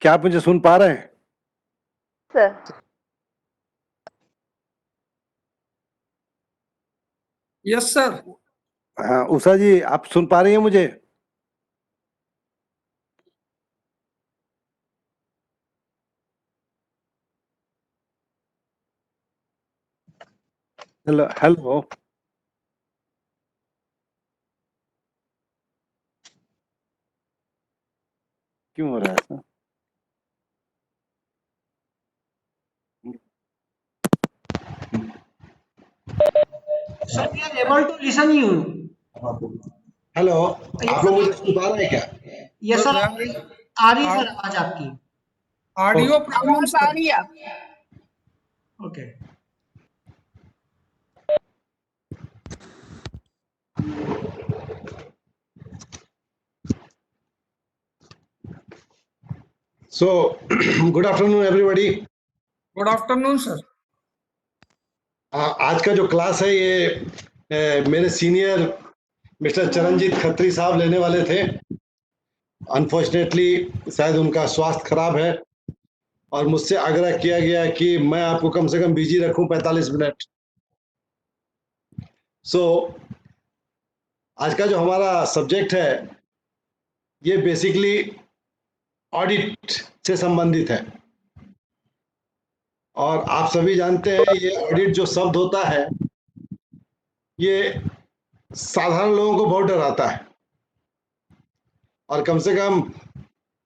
क्या आप मुझे सुन पा रहे हैं? सर। Yes sir. हाँ उषा जी, आप सुन पा रही हैं मुझे? Hello hello. क्यों हो रहा है ऐसा? Sir, we are able to listen you. Hello, आप लोग मुझे सुन पा रहे हैं क्या? Yes sir, सर, आ रही है सर आवाज आपकी। ऑडियो प्रॉब्लम आवाज आ रही है। Okay. So, good afternoon everybody. Good afternoon sir. आज का जो क्लास है ये मेरे सीनियर मिस्टर चरणजीत खत्री साहब लेने वाले थे। अनफॉर्चुनेटली शायद उनका स्वास्थ्य खराब है और मुझसे आग्रह किया गया कि मैं आपको कम से कम बिजी रखूं 45 मिनट। आज का जो हमारा सब्जेक्ट है ये बेसिकली ऑडिट से संबंधित है और आप सभी जानते हैं ये ऑडिट जो शब्द होता है ये साधारण लोगों को बहुत डराता है और कम से कम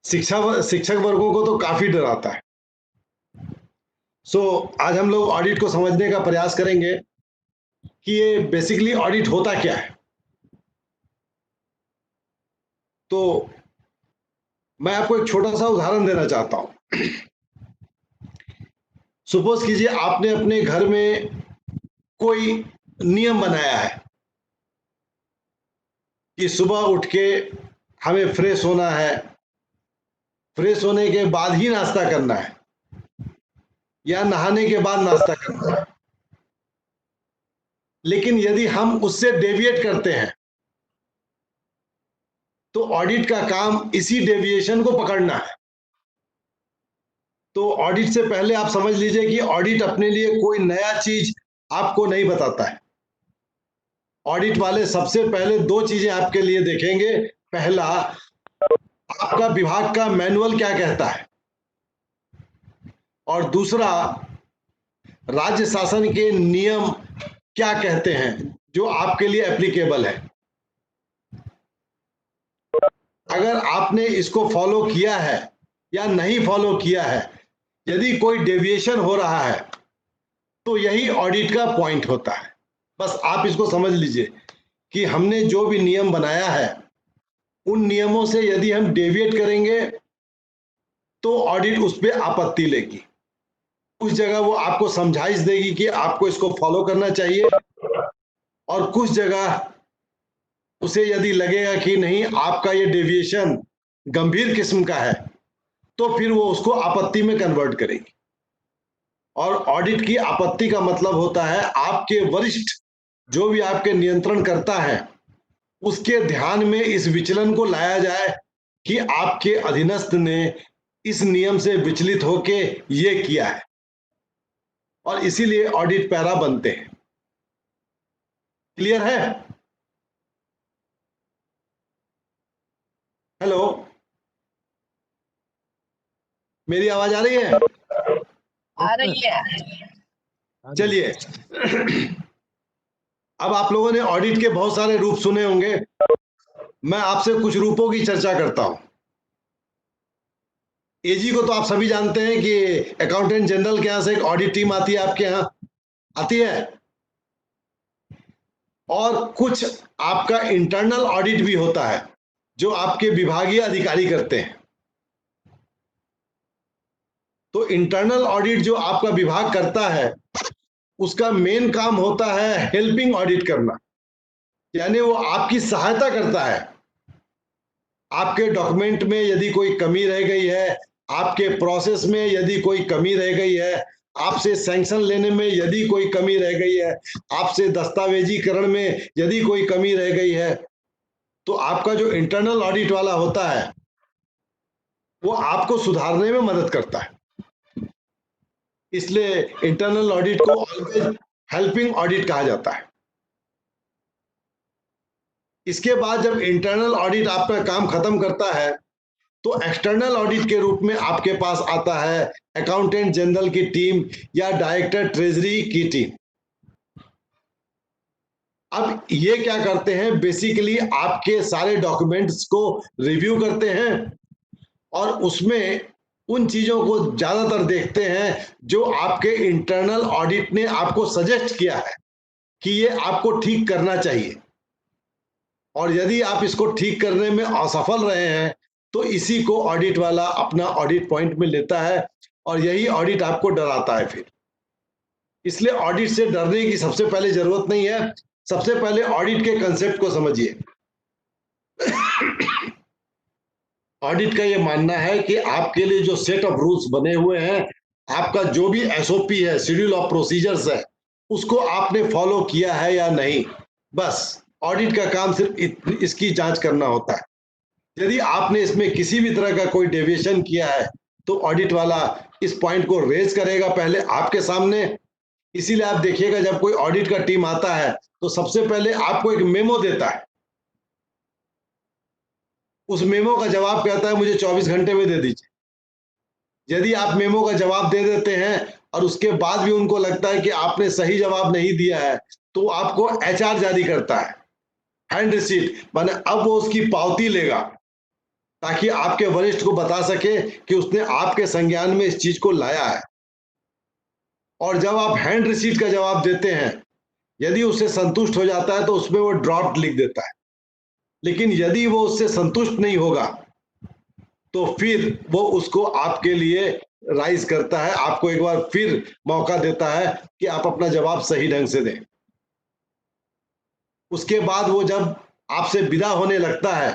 शिक्षक वर्गों को तो काफी डराता है। आज हम लोग ऑडिट को समझने का प्रयास करेंगे कि ये बेसिकली ऑडिट होता क्या है। तो मैं आपको एक छोटा सा उदाहरण देना चाहता हूं। सपोज कीजिए आपने अपने घर में कोई नियम बनाया है कि सुबह उठ के हमें फ्रेश होना है, फ्रेश होने के बाद ही नाश्ता करना है या नहाने के बाद नाश्ता करना है। लेकिन यदि हम उससे डेविएट करते हैं तो ऑडिट का काम इसी डेविएशन को पकड़ना है। तो ऑडिट से पहले आप समझ लीजिए कि ऑडिट अपने लिए कोई नया चीज आपको नहीं बताता है। ऑडिट वाले सबसे पहले दो चीजें आपके लिए देखेंगे। पहला, आपका विभाग का मैनुअल क्या कहता है और दूसरा, राज्य शासन के नियम क्या कहते हैं जो आपके लिए एप्लीकेबल है। अगर आपने इसको फॉलो किया है या नहीं फॉलो किया है, यदि कोई डेविएशन हो रहा है तो यही ऑडिट का पॉइंट होता है। बस आप इसको समझ लीजिए कि हमने जो भी नियम बनाया है उन नियमों से यदि हम डेविएट करेंगे तो ऑडिट उस पर आपत्ति लेगी। उस जगह वो आपको समझाइश देगी कि आपको इसको फॉलो करना चाहिए और कुछ जगह उसे यदि लगेगा कि नहीं आपका ये डेविएशन गंभीर किस्म का है तो फिर वो उसको आपत्ति में कन्वर्ट करेगी। और ऑडिट की आपत्ति का मतलब होता है आपके वरिष्ठ जो भी आपके नियंत्रण करता है उसके ध्यान में इस विचलन को लाया जाए कि आपके अधीनस्थ ने इस नियम से विचलित होके ये किया है और इसीलिए ऑडिट पैरा बनते हैं। क्लियर है? हेलो, मेरी आवाज आ रही है? आ रही है। चलिए, अब आप लोगों ने ऑडिट के बहुत सारे रूप सुने होंगे। मैं आपसे कुछ रूपों की चर्चा करता हूं। एजी को तो आप सभी जानते हैं कि अकाउंटेंट जनरल के यहां से एक ऑडिट टीम आती है, आपके यहां आती है। और कुछ आपका इंटरनल ऑडिट भी होता है जो आपके विभागीय अधिकारी करते हैं। तो इंटरनल ऑडिट जो आपका विभाग करता है उसका मेन काम होता है हेल्पिंग ऑडिट करना, यानी वो आपकी सहायता करता है। आपके डॉक्यूमेंट में यदि कोई कमी रह गई है, आपके प्रोसेस में यदि कोई कमी रह गई है, आपसे सैंक्शन लेने में यदि कोई कमी रह गई है, आपसे दस्तावेजीकरण में यदि कोई कमी रह गई है, तो आपका जो इंटरनल ऑडिट वाला होता है वो आपको सुधारने में मदद करता है। इसलिए इंटरनल ऑडिट को ऑलवेज हेल्पिंग ऑडिट कहा जाता है। इसके बाद जब इंटरनल ऑडिट आपका काम खत्म करता है तो एक्सटर्नल ऑडिट के रूप में आपके पास आता है अकाउंटेंट जनरल की टीम या डायरेक्टर ट्रेजरी की टीम। अब ये क्या करते हैं, बेसिकली आपके सारे डॉक्यूमेंट्स को रिव्यू करते हैं और उसमें उन चीजों को ज्यादातर देखते हैं जो आपके इंटरनल ऑडिट ने आपको सजेस्ट किया है कि ये आपको ठीक करना चाहिए, और यदि आप इसको ठीक करने में असफल रहे हैं तो इसी को ऑडिट वाला अपना ऑडिट पॉइंट में लेता है और यही ऑडिट आपको डराता है फिर। इसलिए ऑडिट से डरने की सबसे पहले जरूरत नहीं है। सबसे पहले ऑडिट के कंसेप्ट को समझिए। ऑडिट का यह मानना है कि आपके लिए जो सेट ऑफ रूल्स बने हुए हैं, आपका जो भी एसओपी है, शेड्यूल ऑफ प्रोसीजर्स है, उसको आपने फॉलो किया है या नहीं। बस ऑडिट का काम सिर्फ इसकी जांच करना होता है। यदि आपने इसमें किसी भी तरह का कोई डेविएशन किया है तो ऑडिट वाला इस पॉइंट को रेज करेगा पहले आपके सामने। इसीलिए आप देखिएगा जब कोई ऑडिट का टीम आता है तो सबसे पहले आपको एक मेमो देता है। उस मेमो का जवाब कहता है मुझे 24 घंटे में दे दीजिए। यदि आप मेमो का जवाब दे देते हैं और उसके बाद भी उनको लगता है कि आपने सही जवाब नहीं दिया है तो आपको एचआर जारी करता है, हैंड रिसीट, माने अब वो उसकी पावती लेगा ताकि आपके वरिष्ठ को बता सके कि उसने आपके संज्ञान में इस चीज को लाया है। और जब आप हैंड रिसीट का जवाब देते हैं, यदि उससे संतुष्ट हो जाता है तो उसमें वो ड्रॉप्ड लिख देता है। लेकिन यदि वो उससे संतुष्ट नहीं होगा तो फिर वो उसको आपके लिए राइज करता है, आपको एक बार फिर मौका देता है कि आप अपना जवाब सही ढंग से दें। उसके बाद वो जब आपसे विदा होने लगता है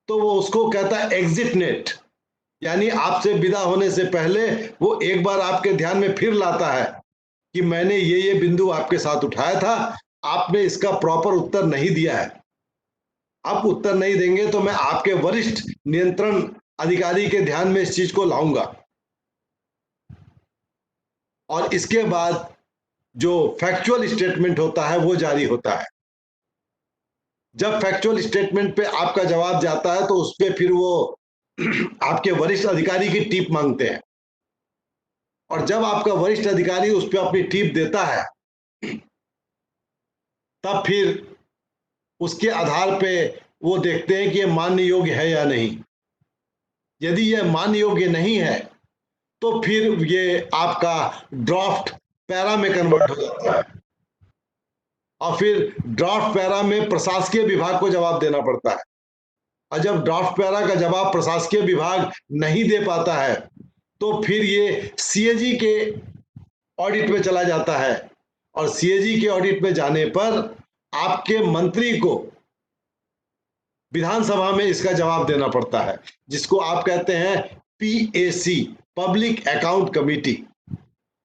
तो वो उसको कहता है एग्जिट नेट, यानी आपसे विदा होने से पहले वो एक बार आपके ध्यान में फिर लाता है कि मैंने ये बिंदु आपके साथ उठाया था, आपने इसका प्रॉपर उत्तर नहीं दिया है। आप उत्तर नहीं देंगे तो मैं आपके वरिष्ठ नियंत्रण अधिकारी के ध्यान में इस चीज को लाऊंगा। और इसके बाद जो फैक्चुअल स्टेटमेंट होता है वो जारी होता है। जब फैक्चुअल स्टेटमेंट पे आपका जवाब जाता है तो उस पे फिर वो आपके वरिष्ठ अधिकारी की टिप मांगते हैं, और जब आपका वरिष्ठ अधिकारी उस पे अपनी टिप देता है तब फिर उसके आधार पे वो देखते हैं कि ये मान्य योग्य है या नहीं। यदि यह मान्य योग्य नहीं है तो फिर ये आपका ड्राफ्ट पैरा में कन्वर्ट हो जाता है, और फिर ड्राफ्ट पैरा में प्रशासकीय विभाग को जवाब देना पड़ता है। और जब ड्राफ्ट पैरा का जवाब प्रशासकीय विभाग नहीं दे पाता है तो फिर ये सीएजी के ऑडिट में चला जाता है, और सीएजी के ऑडिट में जाने पर आपके मंत्री को विधानसभा में इसका जवाब देना पड़ता है, जिसको आप कहते हैं पीएसी, पब्लिक अकाउंट कमेटी।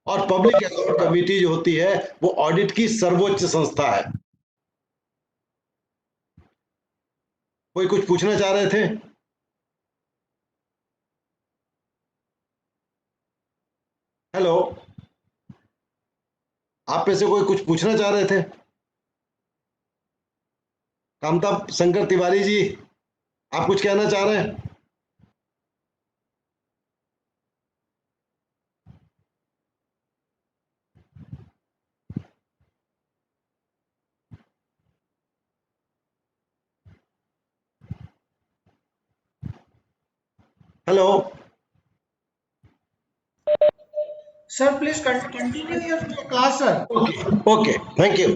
और पब्लिक अकाउंट कमेटी जो होती है वो ऑडिट की सर्वोच्च संस्था है। कोई कुछ पूछना चाह रहे थे? हेलो, आप में से कोई कुछ पूछना चाह रहे थे? कामता शंकर तिवारी जी, आप कुछ कहना चाह रहे हैं? Hello Sir, please continue your class, sir. Okay, thank you.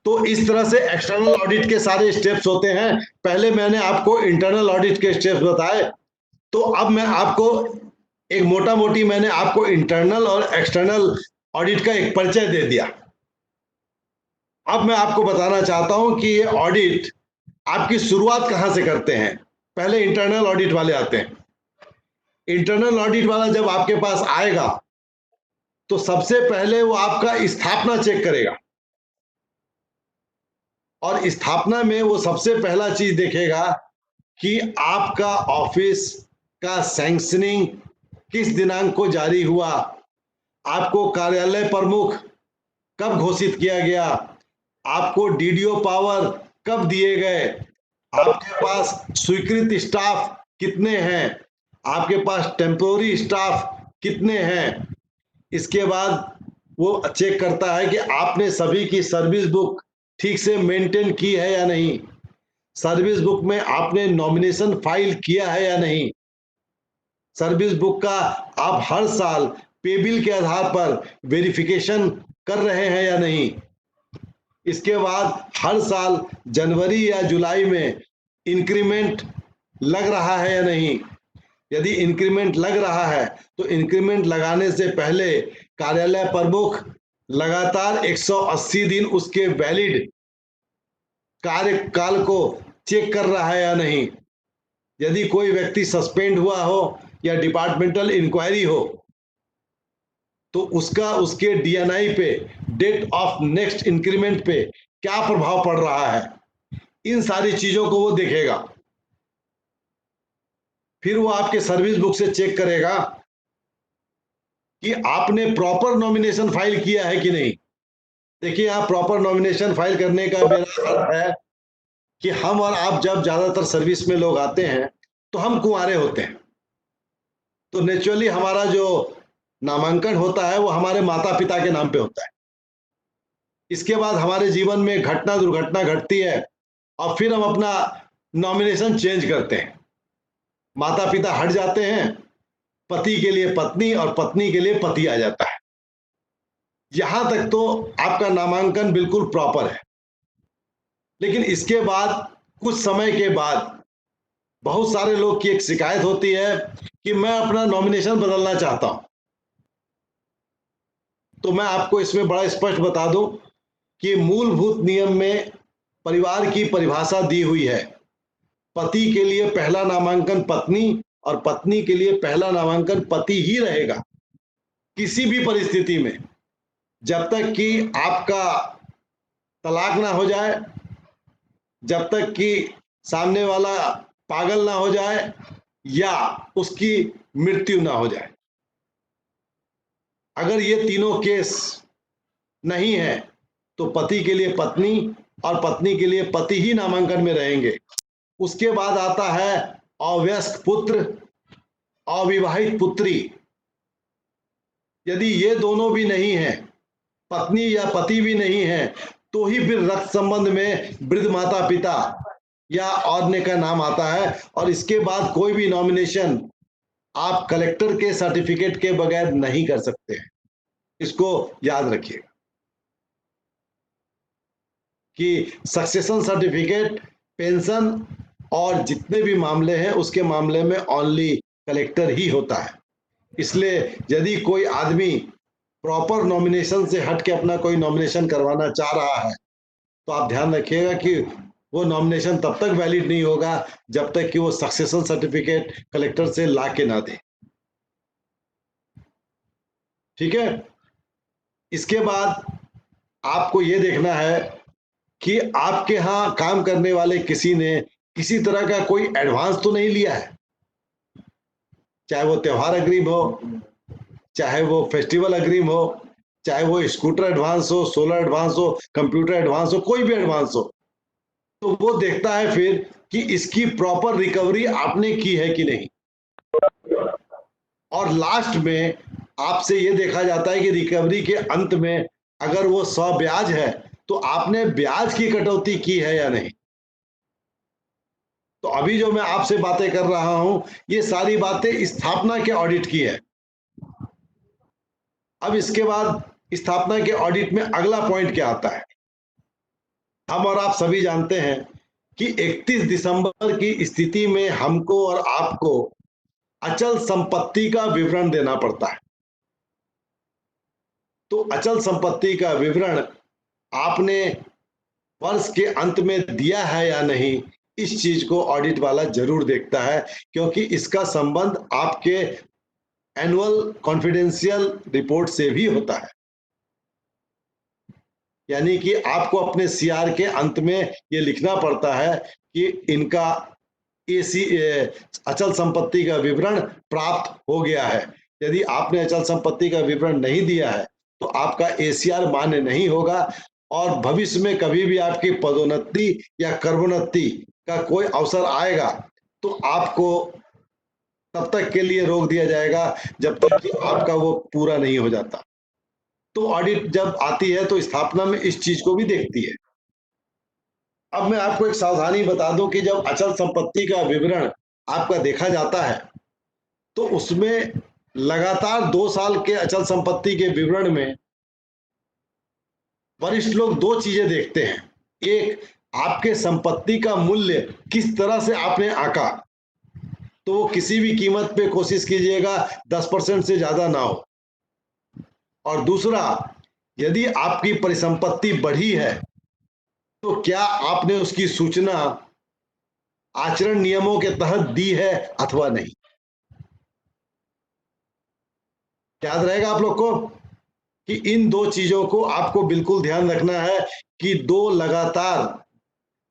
तो इस तरह से एक्सटर्नल ऑडिट के सारे स्टेप्स होते हैं। पहले मैंने आपको इंटरनल ऑडिट के स्टेप्स बताए, तो अब मैं आपको एक मोटा मोटी मैंने आपको इंटरनल और एक्सटर्नल ऑडिट का एक परिचय दे दिया। अब मैं आपको बताना चाहता हूं कि ये ऑडिट आपकी शुरुआत कहां से करते हैं। पहले इंटरनल ऑडिट वाले आते हैं। इंटरनल ऑडिट वाला जब आपके पास आएगा तो सबसे पहले वो आपका स्थापना चेक करेगा, और स्थापना में वो सबसे पहला चीज देखेगा कि आपका ऑफिस का सैंक्शनिंग किस दिनांक को जारी हुआ, आपको कार्यालय प्रमुख कब घोषित किया गया, आपको डीडीओ पावर कब दिए गए, आपके पास स्वीकृत स्टाफ कितने हैं, आपके पास टेम्पोररी स्टाफ कितने हैं। इसके बाद वो चेक करता है कि आपने सभी की सर्विस बुक ठीक से मेंटेन की है या नहीं, सर्विस बुक में आपने नॉमिनेशन फाइल किया है या नहीं, सर्विस बुक का आप हर साल पे बिल के आधार पर वेरिफिकेशन कर रहे हैं या नहीं। इसके बाद हर साल जनवरी या जुलाई में इंक्रीमेंट लग रहा है या नहीं। यदि इंक्रीमेंट लग रहा है तो इंक्रीमेंट लगाने से पहले कार्यालय प्रमुख लगातार 180 दिन उसके वैलिड कार्यकाल को चेक कर रहा है या नहीं। यदि कोई व्यक्ति सस्पेंड हुआ हो या डिपार्टमेंटल इंक्वायरी हो तो उसका उसके डीएनआई पे, डेट ऑफ नेक्स्ट इंक्रीमेंट पे क्या प्रभाव पड़ रहा है, इन सारी चीजों को वो देखेगा। फिर वो आपके सर्विस बुक से चेक करेगा कि आपने प्रॉपर नॉमिनेशन फाइल किया है कि नहीं। देखिए, यहां प्रॉपर नॉमिनेशन फाइल करने का मेरा अर्थ है कि हम और आप जब ज्यादातर सर्विस में लोग आते हैं तो हम कुंवारे होते हैं, तो नेचुरली हमारा जो नामांकन होता है वो हमारे माता पिता के नाम पे होता है। इसके बाद हमारे जीवन में घटना दुर्घटना घटती है और फिर हम अपना नॉमिनेशन चेंज करते हैं। माता पिता हट जाते हैं, पति के लिए पत्नी और पत्नी के लिए पति आ जाता है। यहां तक तो आपका नामांकन बिल्कुल प्रॉपर है। लेकिन इसके बाद कुछ समय के बाद बहुत सारे लोग की एक शिकायत होती है कि मैं अपना नॉमिनेशन बदलना चाहता हूं। तो मैं आपको इसमें बड़ा स्पष्ट बता दूं कि मूलभूत नियम में परिवार की परिभाषा दी हुई है। पति के लिए पहला नामांकन पत्नी और पत्नी के लिए पहला नामांकन पति ही रहेगा किसी भी परिस्थिति में, जब तक कि आपका तलाक ना हो जाए, जब तक कि सामने वाला पागल ना हो जाए या उसकी मृत्यु ना हो जाए। अगर ये तीनों केस नहीं है तो पति के लिए पत्नी और पत्नी के लिए पति ही नामांकन में रहेंगे। उसके बाद आता है अवयस्क पुत्र, अविवाहित पुत्री। यदि ये दोनों भी नहीं है, पत्नी या पति भी नहीं है, तो ही फिर रक्त संबंध में वृद्ध माता पिता या औरने का नाम आता है। और इसके बाद कोई भी नॉमिनेशन आप कलेक्टर के सर्टिफिकेट के बगैर नहीं कर सकते हैं। इसको याद रखिएगा कि सक्सेशन सर्टिफिकेट, पेंशन और जितने भी मामले हैं उसके मामले में ओनली कलेक्टर ही होता है। इसलिए यदि कोई आदमी प्रॉपर नॉमिनेशन से हट के अपना कोई नॉमिनेशन करवाना चाह रहा है तो आप ध्यान रखिएगा कि वो नॉमिनेशन तब तक वैलिड नहीं होगा जब तक कि वो सक्सेशन सर्टिफिकेट कलेक्टर से ला के ना दे। ठीक है। इसके बाद आपको ये देखना है कि आपके यहाँ काम करने वाले किसी ने किसी तरह का कोई एडवांस तो नहीं लिया है, चाहे वो त्योहार अग्रिम हो, चाहे वो फेस्टिवल अग्रिम हो, चाहे वो स्कूटर एडवांस हो, सोलर एडवांस हो, कंप्यूटर एडवांस हो, कोई भी एडवांस हो। तो वो देखता है फिर कि इसकी प्रॉपर रिकवरी आपने की है कि नहीं। और लास्ट में आपसे ये देखा जाता है कि रिकवरी के अंत में अगर वो 100 ब्याज है तो आपने ब्याज की कटौती की है या नहीं। तो अभी जो मैं आपसे बातें कर रहा हूं ये सारी बातें स्थापना के ऑडिट की है। अब इसके बाद स्थापना के ऑडिट में अगला पॉइंट क्या आता है। हम और आप सभी जानते हैं कि 31 दिसंबर की स्थिति में हमको और आपको अचल संपत्ति का विवरण देना पड़ता है। तो अचल संपत्ति का विवरण आपने वर्ष के अंत में दिया है या नहीं, इस चीज को ऑडिट वाला जरूर देखता है, क्योंकि इसका संबंध आपके एनुअल कॉन्फिडेंशियल रिपोर्ट से भी होता है। यानी कि आपको अपने सीआर के अंत में ये लिखना पड़ता है कि इनका अचल संपत्ति का विवरण प्राप्त हो गया है। यदि आपने अचल संपत्ति का विवरण नहीं दिया है तो आपका एसीआर मान्य नहीं होगा और भविष्य में कभी भी आपकी पदोन्नति या कर्मोन्नति का कोई अवसर आएगा तो आपको तब तक के लिए रोक दिया जाएगा जब तक कि आपका वो पूरा नहीं हो जाता। तो ऑडिट जब आती है तो स्थापना में इस चीज को भी देखती है। अब मैं आपको एक सावधानी बता दूं कि जब अचल संपत्ति का विवरण आपका देखा जाता है तो उसमें लगातार 2 साल के अचल संपत्ति के विवरण में वरिष्ठ लोग 2 चीजें देखते हैं। एक, आपके संपत्ति का मूल्य किस तरह से आपने आंका, तो वो किसी भी कीमत पे कोशिश कीजिएगा 10% से ज्यादा ना हो। और दूसरा, यदि आपकी परिसंपत्ति बढ़ी है तो क्या आपने उसकी सूचना आचरण नियमों के तहत दी है अथवा नहीं। याद रहेगा आप लोग को कि इन 2 चीजों को आपको बिल्कुल ध्यान रखना है कि 2 लगातार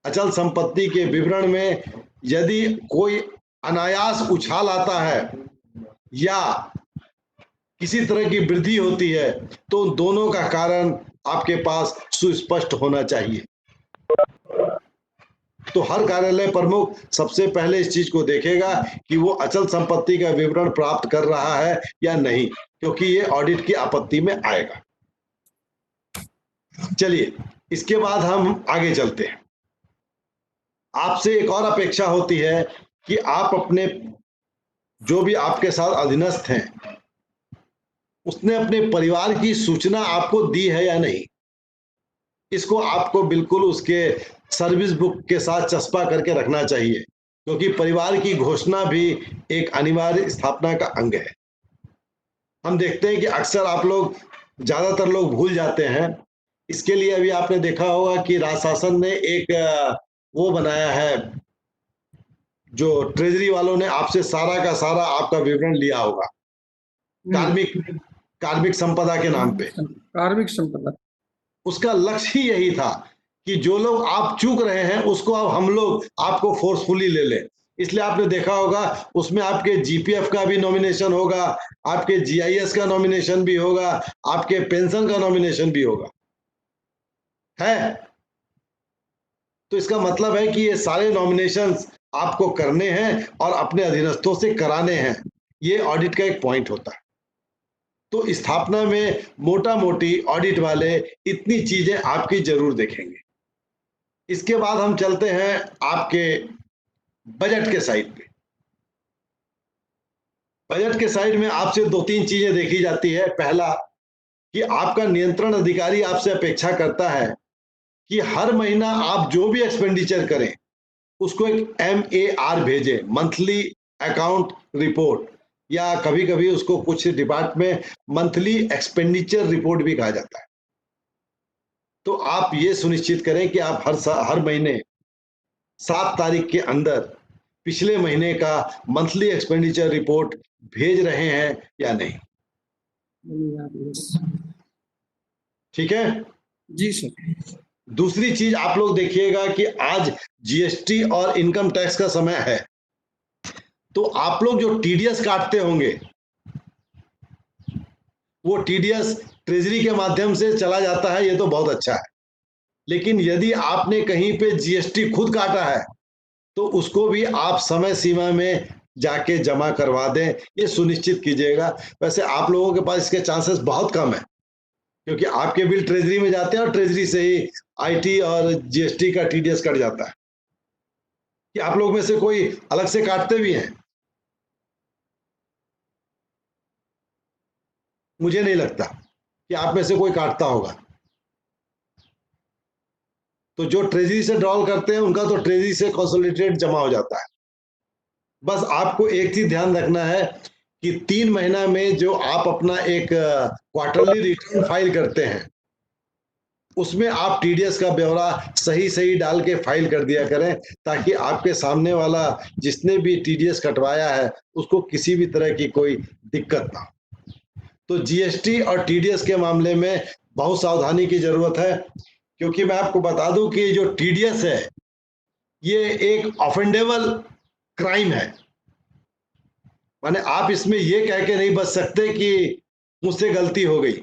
अचल संपत्ति के विवरण में यदि कोई अनायास उछाल आता है या किसी तरह की वृद्धि होती है तो दोनों का कारण आपके पास सुस्पष्ट होना चाहिए। तो हर कार्यालय प्रमुख सबसे पहले इस चीज को देखेगा कि वो अचल संपत्ति का विवरण प्राप्त कर रहा है या नहीं, क्योंकि ये ऑडिट की आपत्ति में आएगा। चलिए इसके बाद हम आगे चलते हैं। आपसे एक और अपेक्षा होती है कि आप अपने जो भी आपके साथ अधीनस्थ हैं उसने अपने परिवार की सूचना आपको दी है या नहीं। इसको आपको बिल्कुल उसके सर्विस बुक के साथ चस्पा करके रखना चाहिए, क्योंकि परिवार की घोषणा भी एक अनिवार्य स्थापना का अंग है। हम देखते हैं कि अक्सर आप लोग ज्यादातर लोग भूल जाते हैं। इसके लिए अभी आपने देखा होगा कि राज्य शासन ने एक वो बनाया है, जो ट्रेजरी वालों ने आपसे सारा का सारा आपका विवरण लिया होगा कार्मिक संपदा के नाम पे। कार्मिक संपदा, उसका लक्ष्य ही यही था कि जो लोग आप चूक रहे हैं उसको अब हम लोग आपको फोर्सफुली ले लें। इसलिए आपने देखा होगा उसमें आपके जीपीएफ का भी नॉमिनेशन होगा, आपके जीआईएस का नॉमिनेशन भी होगा, आपके पेंशन का नॉमिनेशन भी होगा, है। तो इसका मतलब है कि ये सारे नॉमिनेशंस आपको करने हैं और अपने अधीनस्थों से कराने हैं। ये ऑडिट का एक पॉइंट होता है। तो स्थापना में मोटा मोटी ऑडिट वाले इतनी चीजें आपकी जरूर देखेंगे। इसके बाद हम चलते हैं आपके बजट के साइड पे। बजट के साइड में आपसे 2-3 चीजें देखी जाती है। पहला, कि आपका नियंत्रण अधिकारी आपसे अपेक्षा करता है कि हर महीना आप जो भी एक्सपेंडिचर करें उसको एक MAR भेजें, मंथली अकाउंट रिपोर्ट, या कभी कभी उसको कुछ डिपार्टमेंट में मंथली एक्सपेंडिचर रिपोर्ट भी कहा जाता है। तो आप ये सुनिश्चित करें कि आप हर महीने 7 तारीख के अंदर पिछले महीने का मंथली एक्सपेंडिचर रिपोर्ट भेज रहे हैं या नहीं। ठीक है जी सर। दूसरी चीज आप लोग देखिएगा कि आज जीएसटी और इनकम टैक्स का समय है, तो आप लोग जो टीडीएस काटते होंगे वो टीडीएस ट्रेजरी के माध्यम से चला जाता है, ये तो बहुत अच्छा है। लेकिन यदि आपने कहीं पे जीएसटी खुद काटा है तो उसको भी आप समय सीमा में जाके जमा करवा दें, ये सुनिश्चित कीजिएगा। वैसे आप लोगों के पास इसके चांसेस बहुत कम है, क्योंकि आपके बिल ट्रेजरी में जाते हैं और ट्रेजरी से ही आईटी और जीएसटी का टीडीएस कट जाता है। कि आप लोग में से कोई अलग से काटते भी हैं? मुझे नहीं लगता कि आप में से कोई काटता होगा। तो जो ट्रेजरी से ड्रॉल करते हैं उनका तो ट्रेजरी से कंसोलिडेटेड जमा हो जाता है। बस आपको एक चीज ध्यान रखना है कि 3 महीना में जो आप अपना एक क्वार्टरली रिटर्न फाइल करते हैं उसमें आप टीडीएस का ब्यौरा सही डाल के फाइल कर दिया करें, ताकि आपके सामने वाला जिसने भी टीडीएस कटवाया है उसको किसी भी तरह की कोई दिक्कत ना हो। तो जीएसटी और टीडीएस के मामले में बहुत सावधानी की जरूरत है, क्योंकि मैं आपको बता दूं कि जो टीडीएस है ये एक ऑफेंडेबल क्राइम है। माने आप इसमें ये कह के नहीं बच सकते कि मुझसे गलती हो गई।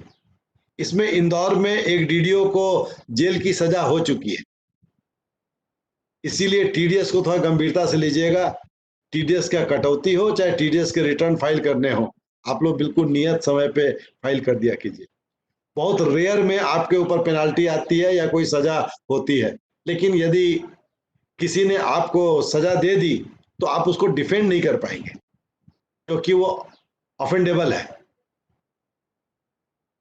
इसमें इंदौर में एक डीडीओ को जेल की सजा हो चुकी है। इसीलिए टीडीएस को थोड़ा गंभीरता से लीजिएगा। टीडीएस का कटौती हो चाहे टीडीएस के रिटर्न फाइल करने हो, आप लोग बिल्कुल नियत समय पे फाइल कर दिया कीजिए। बहुत रेयर में आपके ऊपर पेनाल्टी आती है या कोई सजा होती है, लेकिन यदि किसी ने आपको सजा दे दी तो आप उसको डिफेंड नहीं कर पाएंगे क्योंकि वो ऑफेंडेबल है।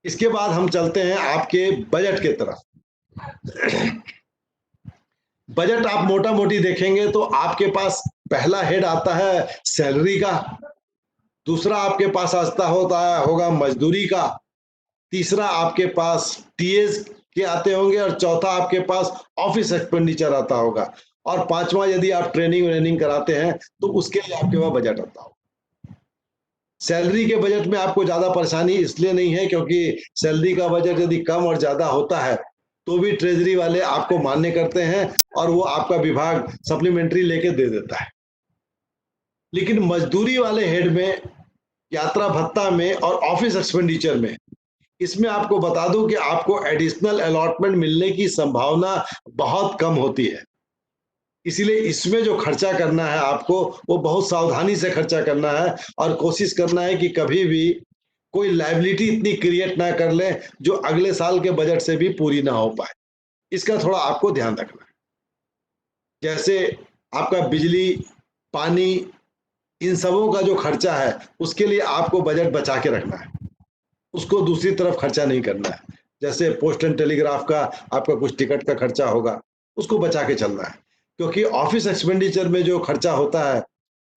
इसके बाद हम चलते हैं आपके बजट के तरफ। बजट आप मोटा मोटी देखेंगे तो आपके पास पहला हेड आता है सैलरी का, दूसरा आपके पास होगा मजदूरी का, तीसरा आपके पास टीएस के आते होंगे और चौथा आपके पास ऑफिस एक्सपेंडिचर आता होगा, और पांचवा यदि आप ट्रेनिंग कराते हैं तो उसके लिए आपके पास बजट आता होगा। सैलरी के बजट में आपको ज्यादा परेशानी इसलिए नहीं है क्योंकि सैलरी का बजट यदि कम और ज्यादा होता है तो भी ट्रेजरी वाले आपको मान्य करते हैं और वो आपका विभाग सप्लीमेंट्री लेके दे देता है। लेकिन मजदूरी वाले हेड में, यात्रा भत्ता में और ऑफिस एक्सपेंडिचर में, इसमें आपको बता दूं कि आपको एडिशनल अलॉटमेंट मिलने की संभावना बहुत कम होती है। इसीलिए इसमें जो खर्चा करना है आपको वो बहुत सावधानी से खर्चा करना है और कोशिश करना है कि कभी भी कोई लायबिलिटी इतनी क्रिएट ना कर ले जो अगले साल के बजट से भी पूरी ना हो पाए। इसका थोड़ा आपको ध्यान रखना है। जैसे आपका बिजली, पानी, इन सबों का जो खर्चा है उसके लिए आपको बजट बचा के रखना है, उसको दूसरी तरफ खर्चा नहीं करना है। जैसे पोस्ट एंड टेलीग्राफ का आपका कुछ टिकट का खर्चा होगा, उसको बचा के चलना है, क्योंकि ऑफिस एक्सपेंडिचर में जो खर्चा होता है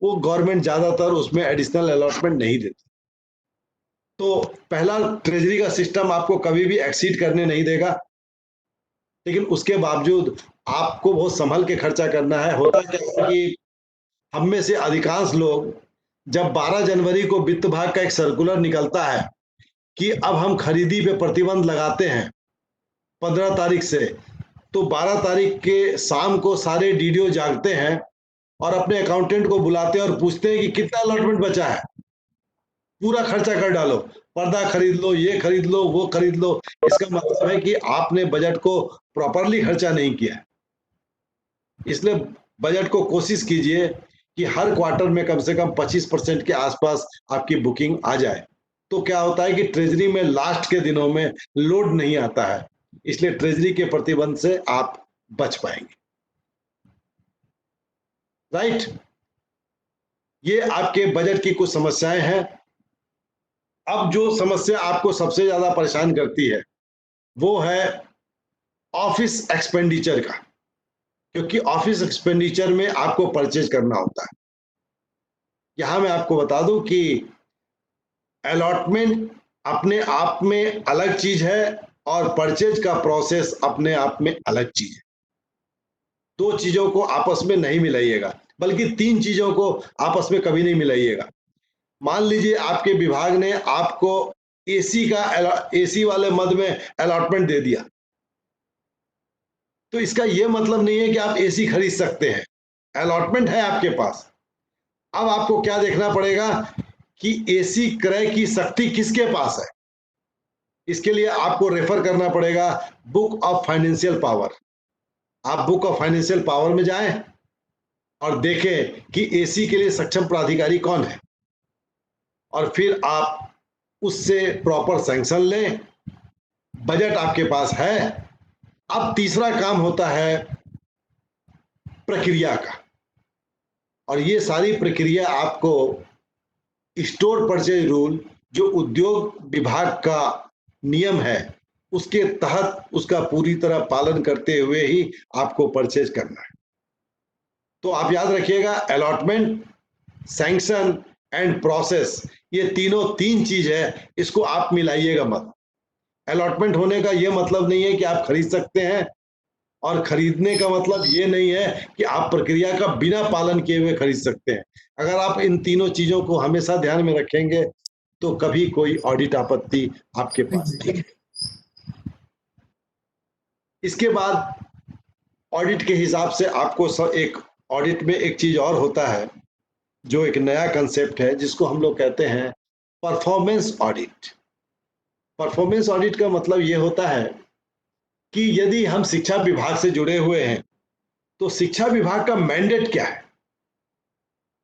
वो गवर्नमेंट ज्यादातर उसमें एडिशनल अलॉटमेंट नहीं देती। तो पहला, ट्रेजरी का सिस्टम आपको कभी भी एक्सीड करने नहीं देगा, लेकिन उसके बावजूद आपको बहुत संभल के खर्चा करना है। होता क्या है कि हम में से अधिकांश लोग जब 12 जनवरी को वित्त विभाग का एक सर्कुलर निकलता है कि अब हम खरीदी पे प्रतिबंध लगाते हैं 15 तारीख से, तो 12 तारीख के शाम को सारे डीडीओ जागते हैं और अपने अकाउंटेंट को बुलाते हैं और पूछते हैं कि कितना अलॉटमेंट बचा है, पूरा खर्चा कर डालो, पर्दा खरीद लो, ये खरीद लो, वो खरीद लो। इसका मतलब है कि आपने बजट को प्रॉपरली खर्चा नहीं किया। इसलिए बजट को कोशिश कीजिए कि हर क्वार्टर में कम से कम 25% के आसपास आपकी बुकिंग आ जाए। तो क्या होता है कि ट्रेजरी में लास्ट के दिनों में लोड नहीं आता है, इसलिए ट्रेजरी के प्रतिबंध से आप बच पाएंगे। राइट, ये आपके बजट की कुछ समस्याएं हैं। अब जो समस्या आपको सबसे ज्यादा परेशान करती है वो है ऑफिस एक्सपेंडिचर का, क्योंकि ऑफिस एक्सपेंडिचर में आपको परचेज करना होता है। यहां मैं आपको बता दूं कि अलॉटमेंट अपने आप में अलग चीज है और परचेज का प्रोसेस अपने आप में अलग चीज है। दो चीजों को आपस में नहीं मिलाइएगा, बल्कि तीन चीजों को आपस में कभी नहीं मिलाइएगा। मान लीजिए आपके विभाग ने आपको एसी वाले मद में अलॉटमेंट दे दिया, तो इसका यह मतलब नहीं है कि आप एसी खरीद सकते हैं। अलॉटमेंट है आपके पास। अब आपको क्या देखना पड़ेगा कि एसी क्रय की शक्ति किसके पास है। इसके लिए आपको रेफर करना पड़ेगा बुक ऑफ फाइनेंशियल पावर। आप बुक ऑफ फाइनेंशियल पावर में जाएं और देखें कि एसी के लिए सक्षम प्राधिकारी कौन है, और फिर आप उससे प्रॉपर सैंक्शन लें। बजट आपके पास है। अब तीसरा काम होता है प्रक्रिया का, और ये सारी प्रक्रिया आपको स्टोर परचेज रूल जो उद्योग विभाग का नियम है उसके तहत उसका पूरी तरह पालन करते हुए ही आपको परचेज करना है। तो आप याद रखिएगा, अलॉटमेंट, सैंक्शन एंड प्रोसेस, ये तीन चीज है, इसको आप मिलाइएगा मत। अलॉटमेंट होने का यह मतलब नहीं है कि आप खरीद सकते हैं, और खरीदने का मतलब ये नहीं है कि आप प्रक्रिया का बिना पालन किए हुए खरीद सकते हैं। अगर आप इन तीनों चीजों को हमेशा ध्यान में रखेंगे तो कभी कोई ऑडिट आपत्ति आपके पास नहीं है। इसके बाद ऑडिट के हिसाब से आपको एक ऑडिट में एक चीज और होता है जो एक नया कंसेप्ट है जिसको हम लोग कहते हैं परफॉर्मेंस ऑडिट। परफॉर्मेंस ऑडिट का मतलब ये होता है कि यदि हम शिक्षा विभाग से जुड़े हुए हैं तो शिक्षा विभाग का मैंडेट क्या है।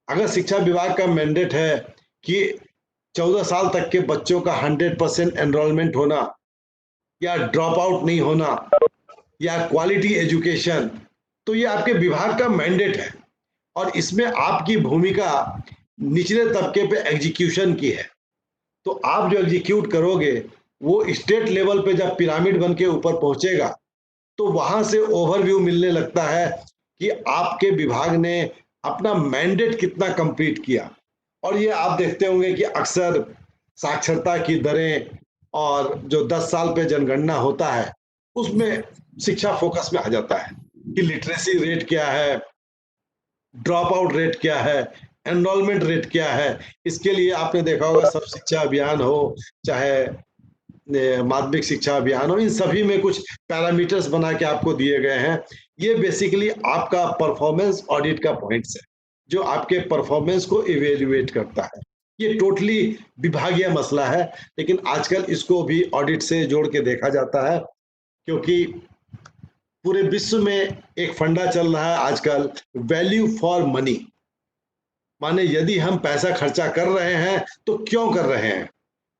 अगर शिक्षा विभाग का मैंडेट है कि 14 साल तक के बच्चों का 100% एनरोलमेंट होना या ड्रॉप आउट नहीं होना या क्वालिटी एजुकेशन, तो ये आपके विभाग का मैंडेट है और इसमें आपकी भूमिका निचले तबके पे एग्जीक्यूशन की है। तो आप जो एग्जीक्यूट करोगे वो स्टेट लेवल पे जब पिरामिड बन के ऊपर पहुंचेगा तो वहां से ओवरव्यू मिलने लगता है कि आपके विभाग ने अपना मैंडेट कितना कंप्लीट किया। और ये आप देखते होंगे कि अक्सर साक्षरता की दरें और जो 10 साल पे जनगणना होता है उसमें शिक्षा फोकस में आ जाता है कि लिटरेसी रेट क्या है, ड्रॉप आउट रेट क्या है, एनरोलमेंट रेट क्या है। इसके लिए आपने देखा होगा सब शिक्षा अभियान हो चाहे माध्यमिक शिक्षा अभियान हो, इन सभी में कुछ पैरामीटर्स बना के आपको दिए गए हैं। ये बेसिकली आपका परफॉर्मेंस ऑडिट का पॉइंट्स है जो आपके परफॉर्मेंस को इवेल्युएट करता है। ये टोटली विभागीय मसला है, लेकिन आजकल इसको भी ऑडिट से जोड़ के देखा जाता है क्योंकि पूरे विश्व में एक फंडा चल रहा है आजकल, वैल्यू फॉर मनी। माने यदि हम पैसा खर्चा कर रहे हैं तो क्यों कर रहे हैं,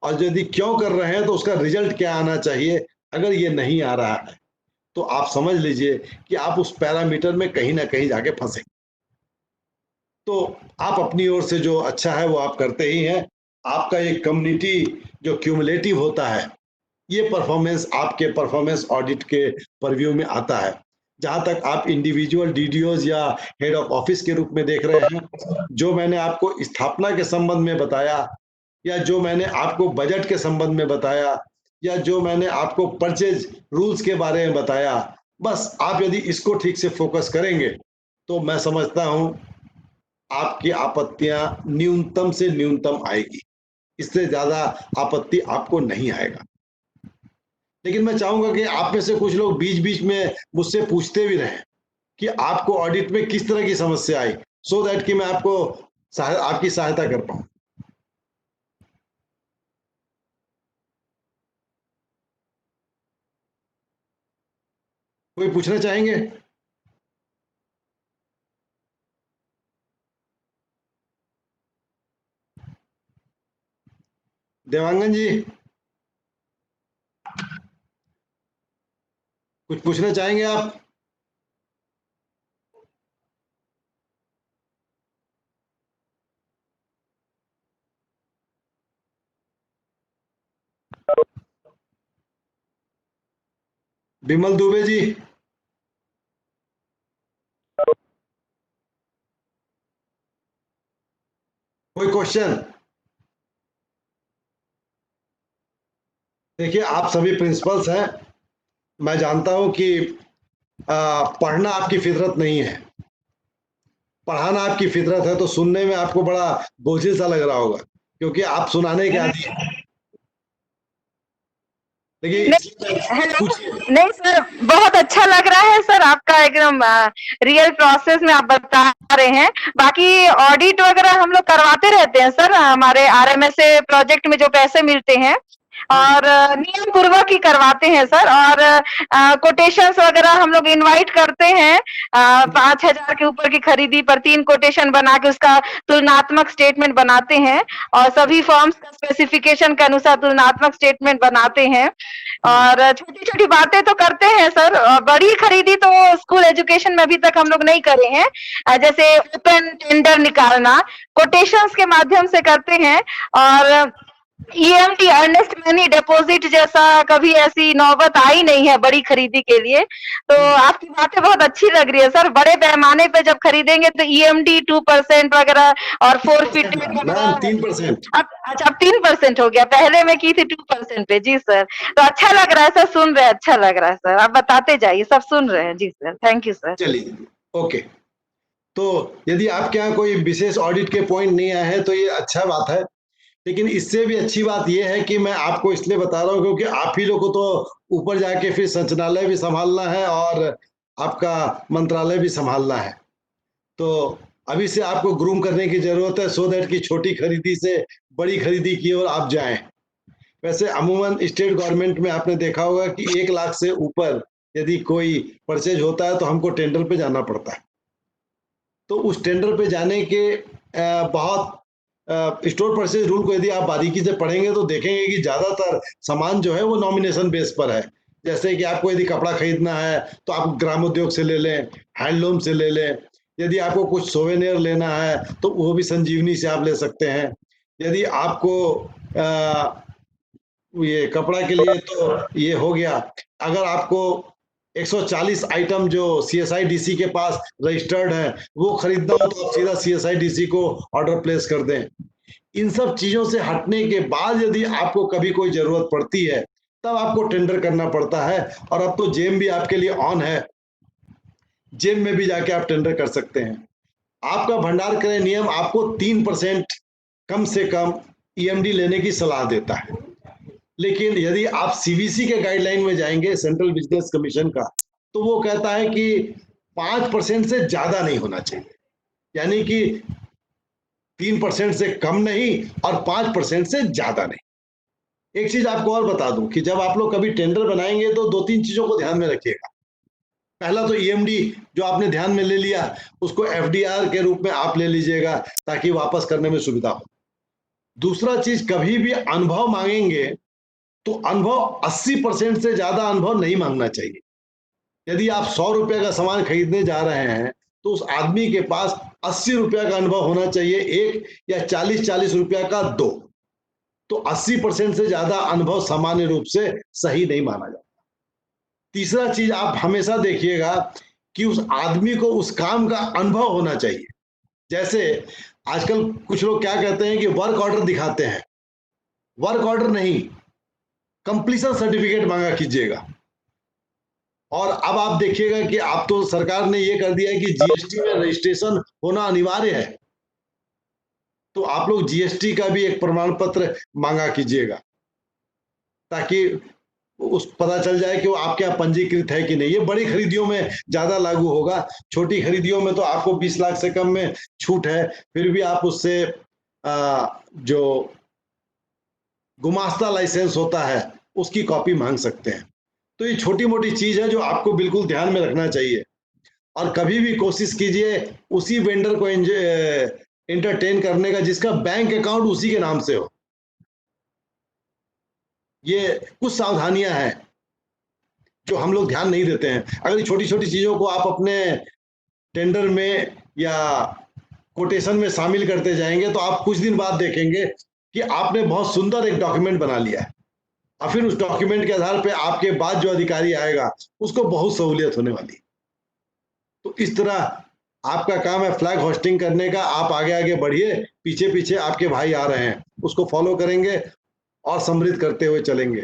और यदि क्यों कर रहे हैं तो उसका रिजल्ट क्या आना चाहिए। अगर ये नहीं आ रहा है तो आप समझ लीजिए कि आप उस पैरामीटर में कहीं ना कहीं जाके फंसे। तो आप अपनी ओर से जो अच्छा है वो आप करते ही हैं। आपका एक कम्युनिटी जो क्यूमुलेटिव होता है, ये परफॉर्मेंस आपके परफॉर्मेंस ऑडिट के परव्यू में आता है। जहां तक आप इंडिविजुअल डीडीओज या हेड ऑफ ऑफिस के रूप में देख रहे हैं, जो मैंने आपको स्थापना के संबंध में बताया या जो मैंने आपको बजट के संबंध में बताया या जो मैंने आपको परचेज रूल्स के बारे में बताया, बस आप यदि इसको ठीक से फोकस करेंगे तो मैं समझता हूं आपकी आपत्तियां न्यूनतम से न्यूनतम आएगी। इससे ज्यादा आपत्ति आपको नहीं आएगा। लेकिन मैं चाहूंगा कि आप में से कुछ लोग बीच बीच में मुझसे पूछते भी रहें कि आपको ऑडिट में किस तरह की समस्या आई, सो दैट कि मैं आपकी सहायता कर पाऊं। कोई पूछना चाहेंगे? देवांगन जी कुछ पूछना चाहेंगे आप? विमल दुबे जी, कोई क्वेश्चन? देखिए आप सभी प्रिंसिपल्स हैं, मैं जानता हूं कि पढ़ना आपकी फितरत नहीं है, पढ़ाना आपकी फितरत है। तो सुनने में आपको बड़ा बोझिल सा लग रहा होगा क्योंकि आप सुनाने के आदी हैं। लेकिन नहीं सर, बहुत अच्छा लग रहा है सर, आपका एकदम रियल प्रोसेस में आप बता रहे हैं। बाकी ऑडिट वगैरह हम लोग करवाते रहते हैं सर, हमारे RMSA प्रोजेक्ट में जो पैसे मिलते हैं और नियम पूर्वक ही करवाते हैं सर। और कोटेशंस वगैरह हम लोग इनवाइट करते हैं। 5,000 के ऊपर की खरीदी पर 3 कोटेशन बना के उसका तुलनात्मक स्टेटमेंट बनाते हैं और सभी फॉर्म्स का स्पेसिफिकेशन के अनुसार तुलनात्मक स्टेटमेंट बनाते हैं। और छोटी छोटी बातें तो करते हैं सर, बड़ी खरीदी तो स्कूल एजुकेशन में अभी तक हम लोग नहीं करे हैं। जैसे ओपन टेंडर निकालना कोटेशंस के माध्यम से करते हैं। और EMD अर्नेस्ट मनी डिपॉजिट जैसा कभी ऐसी नौबत आई नहीं है बड़ी खरीदी के लिए। तो आपकी बातें बहुत अच्छी लग रही है सर। बड़े पैमाने पे जब खरीदेंगे तो EMD 2% वगैरह और फोरफिट 3%। अच्छा अब 3% हो गया, पहले में की थी 2% पे। जी सर, तो अच्छा लग रहा है सर, सुन रहे हैं, अच्छा लग रहा है सर, आप बताते जाइए, सब सुन रहे हैं। जी सर, थैंक यू सर। चलिए ओके। तो यदि आपके यहाँ कोई विशेष ऑडिट के पॉइंट नहीं आए हैं तो ये अच्छा बात है, लेकिन इससे भी अच्छी बात यह है कि मैं आपको इसलिए बता रहा हूं क्योंकि आप ही लोग को तो ऊपर जाके फिर संचालनालय भी संभालना है और आपका मंत्रालय भी संभालना है। तो अभी से आपको ग्रूम करने की जरूरत है, सो दैट कि छोटी खरीदी से बड़ी खरीदी की ओर आप जाएं। वैसे अमूमन स्टेट गवर्नमेंट में आपने देखा होगा कि 1 लाख से ऊपर यदि कोई परचेज होता है तो हमको टेंडर पे जाना पड़ता है। तो उस टेंडर पे जाने के बहुत स्टोर परचेज रूल को यदि आप बारीकी से पढ़ेंगे तो देखेंगे कि ज्यादातर सामान जो है वो नॉमिनेशन बेस पर है। जैसे कि आपको यदि कपड़ा खरीदना है तो आप ग्रामोद्योग से ले लें, हैंडलूम से ले लें। यदि आपको कुछ सोवेनियर लेना है तो वो भी संजीवनी से आप ले सकते हैं। यदि आपको ये कपड़ा के लिए तो ये हो गया। अगर आपको 140 आइटम जो CSIDC के पास रजिस्टर्ड है वो खरीदना हो तो आप सीधा CSIDC को ऑर्डर प्लेस कर दें। इन सब चीजों से हटने के बाद यदि आपको कभी कोई जरूरत पड़ती है तब आपको टेंडर करना पड़ता है। और अब तो जेम भी आपके लिए ऑन है, जेम में भी जाके आप टेंडर कर सकते हैं। आपका भंडार क्रय नियम आपको 3% कम से कम EMD लेने की सलाह देता है। लेकिन यदि आप CBC के गाइडलाइन में जाएंगे, सेंट्रल बिजनेस कमीशन का, तो वो कहता है कि 5% से ज्यादा नहीं होना चाहिए। यानी कि 3% से कम नहीं और 5% से ज्यादा नहीं। एक चीज आपको और बता दूं कि जब आप लोग कभी टेंडर बनाएंगे तो 2-3 चीजों को ध्यान में रखिएगा। पहला तो EMD जो आपने ध्यान में ले लिया उसको FDR के रूप में आप ले लीजिएगा ताकि वापस करने में सुविधा हो। दूसरा चीज, कभी भी अनुभव मांगेंगे तो अनुभव 80% से ज्यादा अनुभव नहीं मांगना चाहिए। यदि आप 100 रुपए का सामान खरीदने जा रहे हैं तो उस आदमी के पास 80 रुपया का अनुभव होना चाहिए, 1 या 40-40 रुपया का 2। तो 80% से ज्यादा अनुभव सामान्य रूप से सही नहीं माना जाता। तीसरा चीज आप हमेशा देखिएगा कि उस आदमी को उस काम का अनुभव होना चाहिए। जैसे आजकल कुछ लोग क्या कहते हैं कि वर्क ऑर्डर दिखाते हैं, वर्क ऑर्डर नहीं, कंप्लीशन सर्टिफिकेट मांगा कीजिएगा। और अब आप देखिएगा कि आप तो सरकार ने ये कर दिया है कि GST में रजिस्ट्रेशन होना अनिवार्य है, तो आप लोग GST का भी एक प्रमाण पत्र मांगा कीजिएगा ताकि उस पता चल जाए कि वो आपके यहाँ पंजीकृत है कि नहीं। ये बड़ी खरीदियों में ज्यादा लागू होगा, छोटी खरीदियों में तो आपको 20 लाख से कम में छूट है, फिर भी आप उससे जो गुमास्ता लाइसेंस होता है उसकी कॉपी मांग सकते हैं। तो ये छोटी मोटी चीज है जो आपको बिल्कुल ध्यान में रखना चाहिए। और कभी भी कोशिश कीजिए उसी वेंडर को एंटरटेन करने का जिसका बैंक अकाउंट उसी के नाम से हो। ये कुछ सावधानियां हैं जो हम लोग ध्यान नहीं देते हैं। अगर छोटी छोटी चीजों को आप अपने टेंडर में या कोटेशन में शामिल करते जाएंगे तो आप कुछ दिन बाद देखेंगे कि आपने बहुत सुंदर एक डॉक्यूमेंट बना लिया है और फिर उस डॉक्यूमेंट के आधार पे आपके बाद जो अधिकारी आएगा उसको बहुत सहूलियत होने वाली है। तो इस तरह आपका काम है फ्लैग होस्टिंग करने का। आप आगे आगे बढ़िए, पीछे पीछे आपके भाई आ रहे हैं, उसको फॉलो करेंगे और समृद्ध करते हुए चलेंगे।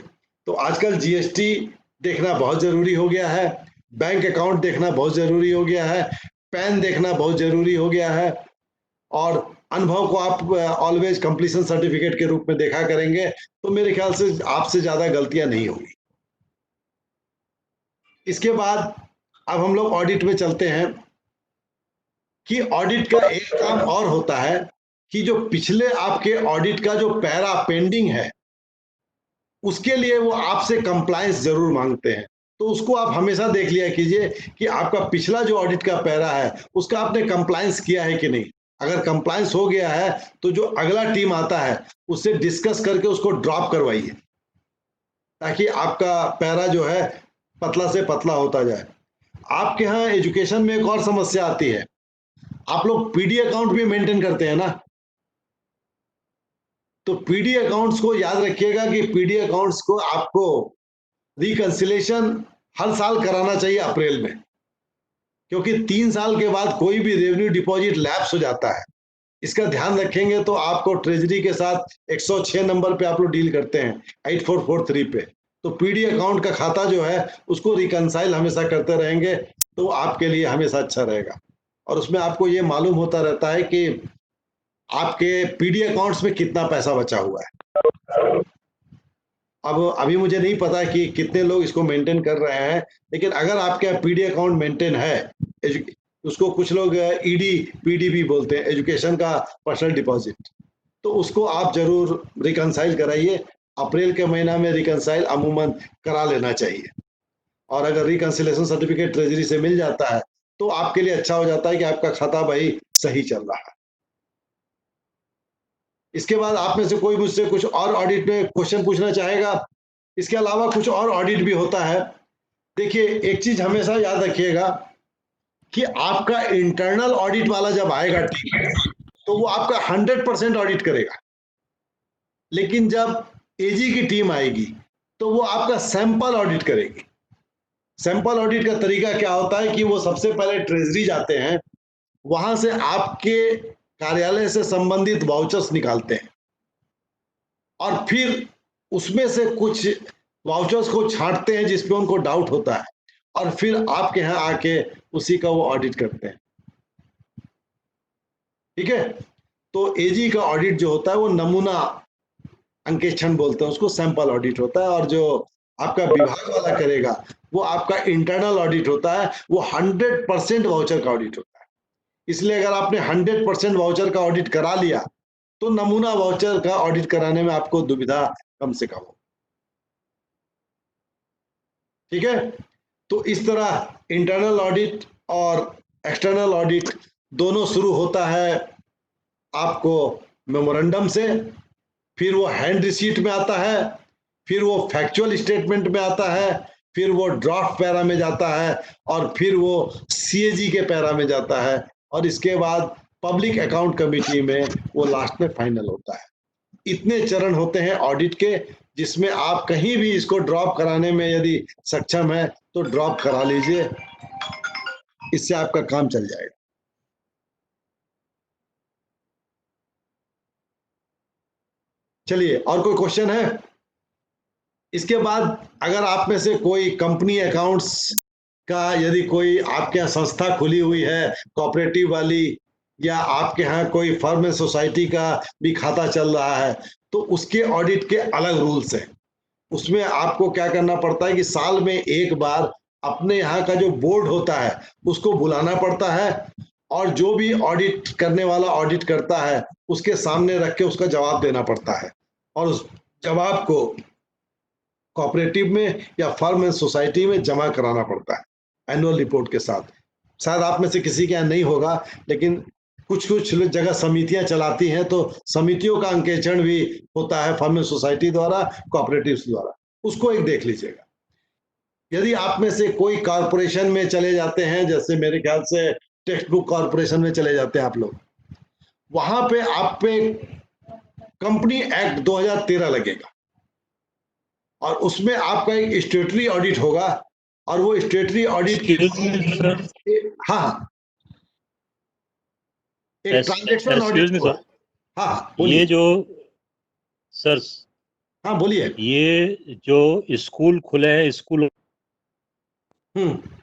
तो आजकल GST देखना बहुत जरूरी हो गया है, बैंक अकाउंट देखना बहुत जरूरी हो गया है, पैन देखना बहुत जरूरी हो गया है और अनुभव को आप ऑलवेज कंप्लीशन सर्टिफिकेट के रूप में देखा करेंगे तो मेरे ख्याल से आपसे ज्यादा गलतियां नहीं होगी। इसके बाद अब हम लोग ऑडिट में चलते हैं कि ऑडिट का एक काम और होता है कि जो पिछले आपके ऑडिट का जो पैरा पेंडिंग है उसके लिए वो आपसे कंप्लायंस जरूर मांगते हैं। तो उसको आप हमेशा देख लिया कीजिए कि आपका पिछला जो ऑडिट का पैरा है उसका आपने कंप्लायंस किया है कि नहीं। अगर कंप्लायंस हो गया है तो जो अगला टीम आता है उससे डिस्कस करके उसको ड्रॉप करवाइए ताकि आपका पैरा जो है पतला से पतला होता जाए। आपके यहाँ एजुकेशन में एक और समस्या आती है, आप लोग PD अकाउंट भी मेंटेन करते हैं ना, तो PD अकाउंट्स को याद रखिएगा कि PD अकाउंट्स को आपको रिकंसिलेशन हर साल कराना चाहिए अप्रैल में, क्योंकि 3 साल के बाद कोई भी रेवेन्यू डिपॉजिट लैप्स हो जाता है। इसका ध्यान रखेंगे तो आपको ट्रेजरी के साथ 106 नंबर पे आप लोग डील करते हैं 8443 पे, तो PD अकाउंट का खाता जो है उसको रिकंसाइल हमेशा करते रहेंगे तो आपके लिए हमेशा अच्छा रहेगा। और उसमें आपको ये मालूम होता रहता है कि आपके PD अकाउंट्स में कितना पैसा बचा हुआ है। अब अभी मुझे नहीं पता कि कितने लोग इसको मेंटेन कर रहे हैं, लेकिन अगर आपके PD अकाउंट मेंटेन है उसको कुछ लोग ईडी पीडी भी बोलते हैं, एजुकेशन का पर्सनल डिपॉजिट, तो उसको आप जरूर रिकंसाइल कराइए। अप्रैल के महीना में रिकंसाइल अमूमन करा लेना चाहिए, और अगर रिकंसिलेशन सर्टिफिकेट ट्रेजरी से मिल जाता है तो आपके लिए अच्छा हो जाता है कि आपका खाता भाई सही चल रहा है। इसके बाद आप में से कोई मुझसे कुछ और ऑडिट में क्वेश्चन पूछना चाहेगा? इसके अलावा कुछ और ऑडिट भी होता है। देखिए, एक चीज हमेशा याद रखिएगा कि आपका इंटरनल ऑडिट वाला जब आएगा टीम, तो वो आपका 100% ऑडिट करेगा, लेकिन जब एजी की टीम आएगी तो वो आपका सैंपल ऑडिट करेगी। सैंपल ऑडिट का तरीका क्या होता है कि वो सबसे पहले ट्रेजरी जाते हैं, वहां से आपके कार्यालय से संबंधित वाउचर्स निकालते हैं, और फिर उसमें से कुछ वाउचर्स को छांटते हैं जिसपे उनको डाउट होता है, और फिर आपके यहाँ आके उसी का वो ऑडिट करते हैं। ठीक है, तो एजी का ऑडिट जो होता है वो नमूना अंकेक्षण बोलते हैं उसको, सैंपल ऑडिट होता है, और जो आपका विभाग वाला करेगा वो आपका इंटरनल ऑडिट होता है, वो 100% वाउचर का ऑडिट होता है। इसलिए अगर आपने 100% वाउचर का ऑडिट करा लिया तो नमूना वाउचर का ऑडिट कराने में आपको दुविधा कम से कम हो। ठीक है, तो इस तरह इंटरनल ऑडिट और एक्सटर्नल ऑडिट दोनों शुरू होता है आपको मेमोरेंडम से, फिर वो हैंड रिसीट में आता है, फिर वो फैक्चुअल स्टेटमेंट में आता है, फिर वो ड्राफ्ट पैरा में जाता है, और फिर वो सीएजी के पैरा में जाता है, और इसके बाद पब्लिक अकाउंट कमेटी में वो लास्ट में फाइनल होता है। इतने चरण होते हैं ऑडिट के, जिसमें आप कहीं भी इसको ड्रॉप कराने में यदि सक्षम है तो ड्रॉप करा लीजिए, इससे आपका काम चल जाएगा। चलिए, और कोई क्वेश्चन है? इसके बाद अगर आप में से कोई कंपनी अकाउंट्स का, यदि कोई आपके यहाँ संस्था खुली हुई है कोऑपरेटिव वाली, या आपके यहाँ कोई फर्म सोसाइटी का भी खाता चल रहा है, तो उसके ऑडिट के अलग रूल्स हैं। उसमें आपको क्या करना पड़ता है कि साल में एक बार अपने यहाँ का जो बोर्ड होता है उसको बुलाना पड़ता है, और जो भी ऑडिट करने वाला ऑडिट करता है उसके सामने रख के उसका जवाब देना पड़ता है, और उस जवाब को कोऑपरेटिव में या फर्म एंड सोसाइटी में जमा कराना पड़ता है एनुअल रिपोर्ट के साथ। शायद आप में से किसी के यहाँ नहीं होगा, लेकिन कुछ कुछ जगह समितियां चलाती हैं, तो समितियों का अंकेक्षण भी होता है फर्म एंड सोसाइटी द्वारा, कोऑपरेटिव द्वारा, उसको एक देख लीजिएगा। यदि आप में से कोई कॉरपोरेशन में चले जाते हैं, जैसे मेरे ख्याल से टेक्स्ट बुक कॉरपोरेशन में चले जाते हैं आप लोग, वहां पे आप पे कंपनी एक्ट 2013 लगेगा, और उसमें आपका एक स्टेटरी ऑडिट होगा, और वो स्टेटरी ऑडिट हाँ, एक ट्रांजैक्शन ऑडिट होगा। हाँ, ये जो सर, हाँ बोलिए। ये जो स्कूल खुले हैं, स्कूल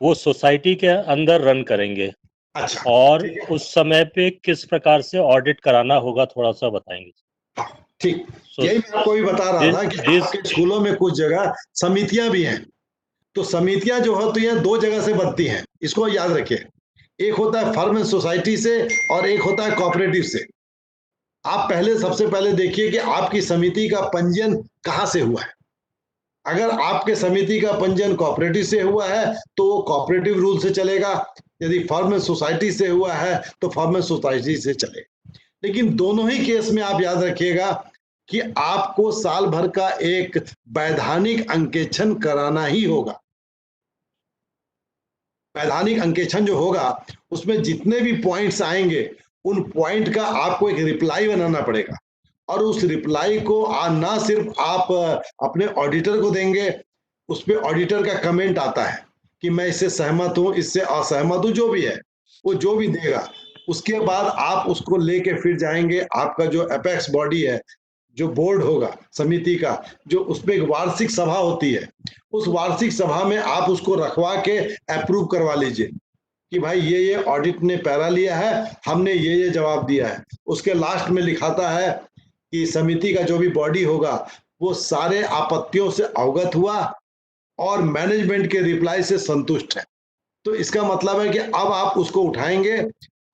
वो सोसाइटी के अंदर रन करेंगे। अच्छा, और उस समय पे किस प्रकार से ऑडिट कराना होगा, थोड़ा सा बताएंगे? हाँ, ठीक, यही मैं आपको भी बता रहा था कि आपके स्कूलों में कुछ जगह समितियां भी हैं, तो समितियां जो होती हैं दो जगह से बनती हैं, इसको याद रखिए। एक होता है फर्म एंड सोसाइटी से, और एक होता है कोऑपरेटिव से। आप पहले सबसे पहले देखिए कि आपकी समिति का पंजीयन कहाँ से हुआ है। अगर आपके समिति का पंजीयन कोऑपरेटिव से हुआ है तो वो कोऑपरेटिव रूल से चलेगा, यदि फर्म एंड सोसाइटी से हुआ है तो फर्म एंड सोसाइटी से चलेगा। लेकिन दोनों ही केस में आप याद रखिएगा कि आपको साल भर का एक वैधानिक अंकेक्षण कराना ही होगा। वैधानिक अंकेक्षण जो होगा उसमें जितने भी पॉइंट्स आएंगे उन पॉइंट का आपको एक रिप्लाई बनाना पड़ेगा, और उस रिप्लाई को ना सिर्फ आप अपने ऑडिटर को देंगे, उस पे ऑडिटर का कमेंट आता है कि मैं इससे सहमत हूं, इससे असहमत हूं, जो भी है वो जो भी देगा, उसके बाद आप उसको लेके फिर जाएंगे आपका जो एपेक्स बॉडी है, जो बोर्ड होगा समिति का, जो उसमें एक वार्षिक सभा होती है, उस वार्षिक सभा में आप उसको रखवा के अप्रूव करवा लीजिए कि भाई ये ऑडिट ने पैरा लिया है, हमने ये जवाब दिया है। उसके लास्ट में लिखाता है कि समिति का जो भी बॉडी होगा वो सारे आपत्तियों से अवगत हुआ और मैनेजमेंट के रिप्लाई से संतुष्ट है। तो इसका मतलब है कि अब आप उसको उठाएंगे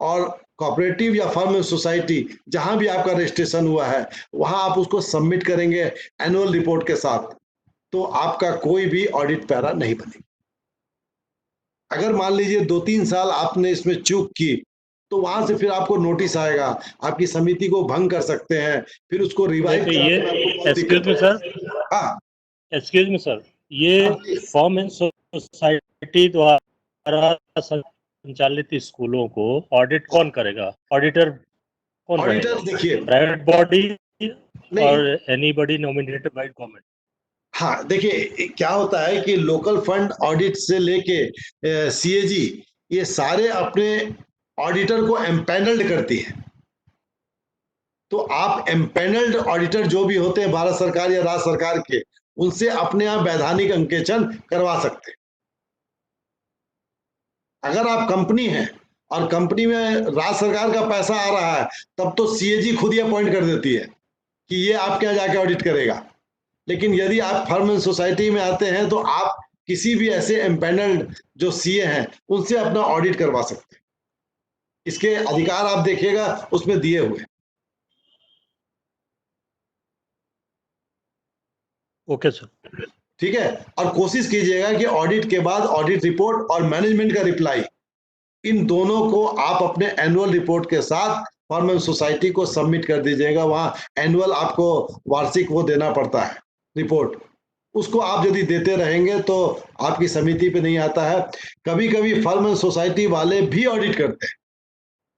और कोऑपरेटिव या फर्म एंड सोसाइटी जहां भी आपका रजिस्ट्रेशन हुआ है वहां आप उसको सबमिट करेंगे एनुअल रिपोर्ट के साथ, तो आपका कोई भी ऑडिट पैरा नहीं बनेगा। अगर मान लीजिए 2-3 साल आपने इसमें चूक की तो वहां से फिर आपको नोटिस आएगा, आपकी समिति को भंग कर सकते हैं, फिर उसको रिवाइव तो ये एक्सक्यूज मी सर, हाँ एक्सक्यूज मी सर, ये फॉर्म एंड सोसाइटी द्वारा संचालित स्कूलों को ऑडिट कौन करेगा? ऑडिटर कौन ऑडिटर रहेगा? देखिए प्राइवेट बॉडी नहीं। और एनीबॉडी नॉमिनेटेड बाय गवर्नमेंट? हाँ देखिए क्या होता है कि लोकल फंड ऑडिट से लेके सीएजी ये सारे अपने ऑडिटर को एम्पैनल्ड करती है। तो आप एम्पैनल्ड ऑडिटर जो भी होते हैं भारत सरकार या राज्य सरकार के, उनसे अपने आप वैधानिक अंकेक्षण करवा सकते हैं। अगर आप कंपनी हैं और कंपनी में राज्य सरकार का पैसा आ रहा है तब तो सीएजी खुद ही अपॉइंट कर देती है कि ये आपके यहाँ जाके ऑडिट करेगा। लेकिन यदि आप फर्म एंड सोसाइटी में आते हैं तो आप किसी भी ऐसे एम्पैनल्ड जो सीए हैं उनसे अपना ऑडिट करवा सकते हैं। इसके अधिकार आप देखिएगा उसमें दिए हुए। ओके सर, ठीक है, और कोशिश कीजिएगा कि ऑडिट के बाद ऑडिट रिपोर्ट और मैनेजमेंट का रिप्लाई, इन दोनों को आप अपने एनुअल रिपोर्ट के साथ फर्म एंड सोसाइटी को सबमिट कर दीजिएगा। वहां एनुअल आपको वार्षिक वो देना पड़ता है रिपोर्ट, उसको आप यदि देते रहेंगे तो आपकी समिति पे नहीं आता है। कभी कभी फर्म एंड सोसाइटी वाले भी ऑडिट करते हैं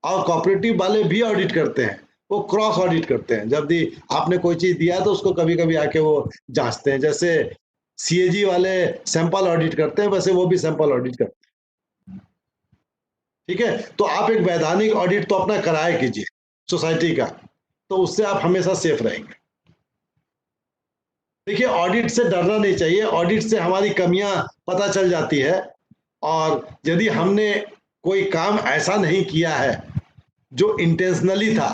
और कोऑपरेटिव वाले भी ऑडिट करते हैं, वो क्रॉस ऑडिट करते हैं। जब भी आपने कोई चीज दिया है तो उसको कभी कभी आके वो जांचते हैं। जैसे सीएजी वाले सैंपल ऑडिट करते हैं वैसे वो भी सैंपल ऑडिट करते हैं। ठीक है, तो आप एक वैधानिक ऑडिट तो अपना कराए कीजिए सोसाइटी का, तो उससे आप हमेशा सेफ रहेंगे। देखिए ऑडिट से डरना नहीं चाहिए, ऑडिट से हमारी कमियां पता चल जाती है, और यदि हमने कोई काम ऐसा नहीं किया है जो इंटेंशनली था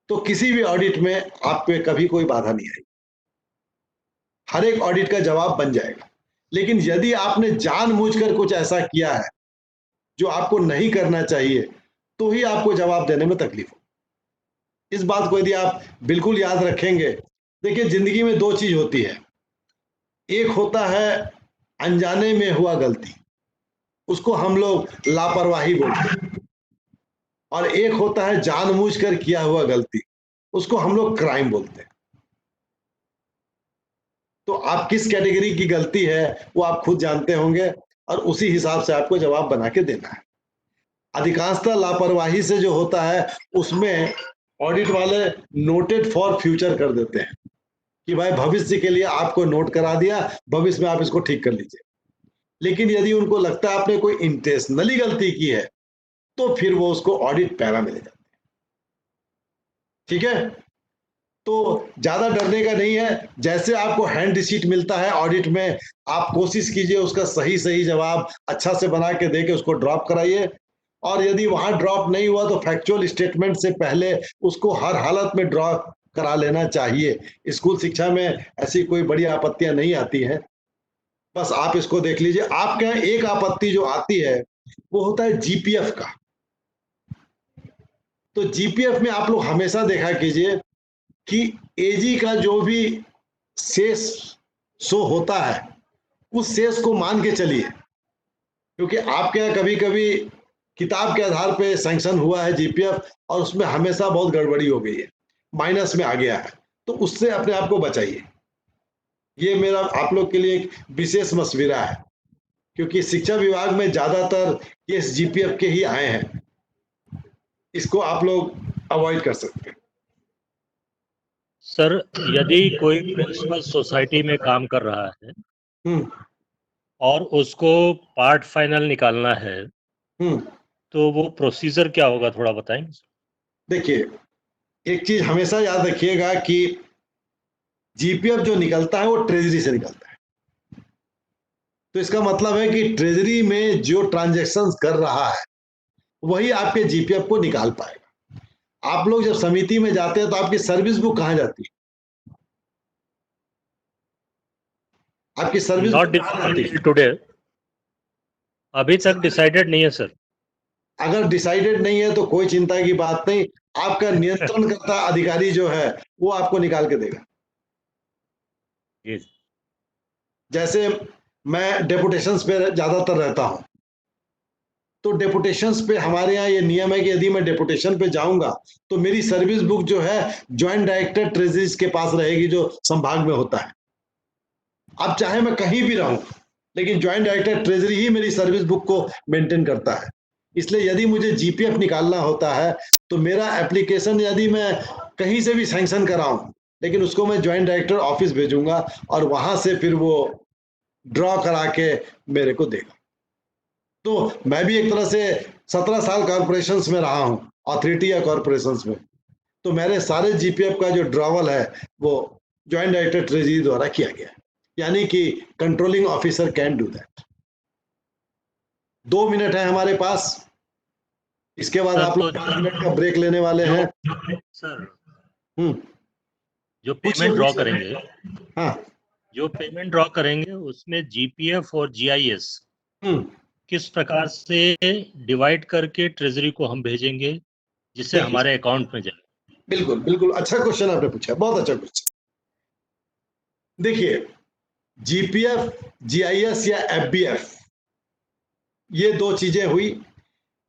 तो किसी भी ऑडिट में आप पे कभी कोई बाधा नहीं आएगी, हर एक ऑडिट का जवाब बन जाएगा। लेकिन यदि आपने जानबूझकर कुछ ऐसा किया है जो आपको नहीं करना चाहिए तो ही आपको जवाब देने में तकलीफ हो। इस बात को यदि आप बिल्कुल याद रखेंगे। देखिए जिंदगी में दो चीज होती है, एक होता है अनजाने में हुआ गलती, उसको हम लोग लापरवाही बोलते हैं, और एक होता है जानबूझकर किया हुआ गलती, उसको हम लोग क्राइम बोलते हैं। तो आप किस कैटेगरी की गलती है वो आप खुद जानते होंगे और उसी हिसाब से आपको जवाब बना के देना है। अधिकांशतः लापरवाही से जो होता है उसमें ऑडिट वाले नोटेड फॉर फ्यूचर कर देते हैं कि भाई भविष्य के लिए आपको नोट करा दिया, भविष्य में आप इसको ठीक कर लीजिए। लेकिन यदि उनको लगता है आपने कोई इंटेंशनली गलती की है तो फिर वो उसको ऑडिट पैरा में ले जाते हैं। ठीक है, तो ज्यादा डरने का नहीं है। जैसे आपको हैंड रिसीट मिलता है ऑडिट में, आप कोशिश कीजिए उसका सही सही जवाब अच्छा से बना के देके उसको ड्रॉप कराइए, और यदि वहां ड्रॉप नहीं हुआ तो फैक्चुअल स्टेटमेंट से पहले उसको हर हालत में ड्रॉप करा लेना चाहिए। स्कूल शिक्षा में ऐसी कोई बड़ी आपत्तियां नहीं आती हैं, बस आप इसको देख लीजिए। आपके यहाँ एक आपत्ति जो आती है वो होता है जीपीएफ का। तो जीपीएफ में आप लोग हमेशा देखा कीजिए कि एजी का जो भी शेष शो होता है उस शेष को मान के चलिए, क्योंकि आपके यहाँ कभी कभी किताब के आधार पे सैंक्शन हुआ है जीपीएफ और उसमें हमेशा बहुत गड़बड़ी हो गई है, माइनस में आ गया है, तो उससे अपने आप को बचाइए। ये मेरा आप लोग के लिए एक विशेष मशविरा है, क्योंकि शिक्षा विभाग में ज्यादातर केस जीपीएफ के ही आए हैं, इसको आप लोग अवॉइड कर सकते हैं। सर यदि कोई प्रिंसिपल सोसाइटी में काम कर रहा है और उसको पार्ट फाइनल निकालना है तो वो प्रोसीजर क्या होगा, थोड़ा बताएंगे? देखिए एक चीज हमेशा याद रखिएगा कि जीपीएफ जो निकलता है वो ट्रेजरी से निकलता है। तो इसका मतलब है कि ट्रेजरी में जो ट्रांजैक्शंस कर रहा है वही आपके जीपीएफ को निकाल पाएगा। आप लोग जब समिति में जाते हैं तो आपकी सर्विस बुक कहाँ जाती है? आपकी सर्विस नॉट टुडे, अभी तक डिसाइडेड नहीं है सर। अगर डिसाइडेड नहीं है तो कोई चिंता की बात नहीं, आपका नियंत्रण करता अधिकारी जो है वो आपको निकाल के देगा। जी। जैसे मैं डेपुटेशंस पे ज्यादातर रहता हूं, तो डेपुटेशंस पे हमारे यहाँ ये नियम है कि यदि मैं डेपुटेशन पे जाऊंगा तो मेरी सर्विस बुक जो है ज्वाइंट डायरेक्टर ट्रेजरीज के पास रहेगी, जो संभाग में होता है। अब चाहे मैं कहीं भी रहूं, लेकिन ज्वाइंट डायरेक्टर ट्रेजरी ही मेरी सर्विस बुक को मेंटेन करता है। इसलिए यदि मुझे जीपीएफ निकालना होता है तो मेरा एप्लीकेशन यदि मैं कहीं से भी सैंक्शन कराऊं, लेकिन उसको मैं ज्वाइंट डायरेक्टर ऑफिस भेजूंगा और वहां से फिर वो ड्रॉ करा के मेरे को देगा। तो मैं भी एक तरह से 17 साल कॉर्पोरेशंस में रहा हूं, अथॉरिटी या कॉर्पोरेशंस में, तो मेरे सारे जीपीएफ का जो ड्रॉवल है वो ज्वाइंट डायरेक्टर ट्रेजरी द्वारा किया गया है, यानी कि controlling officer can do that. 2 minute है हमारे पास, इसके बाद आप लोग 5 मिनट का ब्रेक लेने वाले हैं। सर पूछिए, जो पेमेंट ड्रॉ पूछिए। करेंगे, हाँ, जो पेमेंट ड्रॉ करेंगे उसमें जीपीएफ और जीआईएस किस प्रकार से डिवाइड करके ट्रेजरी को हम भेजेंगे जिससे देखिए। हमारे अकाउंट में जाए? बिल्कुल बिल्कुल, अच्छा क्वेश्चन आपने पूछा, बहुत अच्छा क्वेश्चन। देखिए, जीपीएफ, जीआईएस या एफबीएफ, ये 2 चीजें हुई।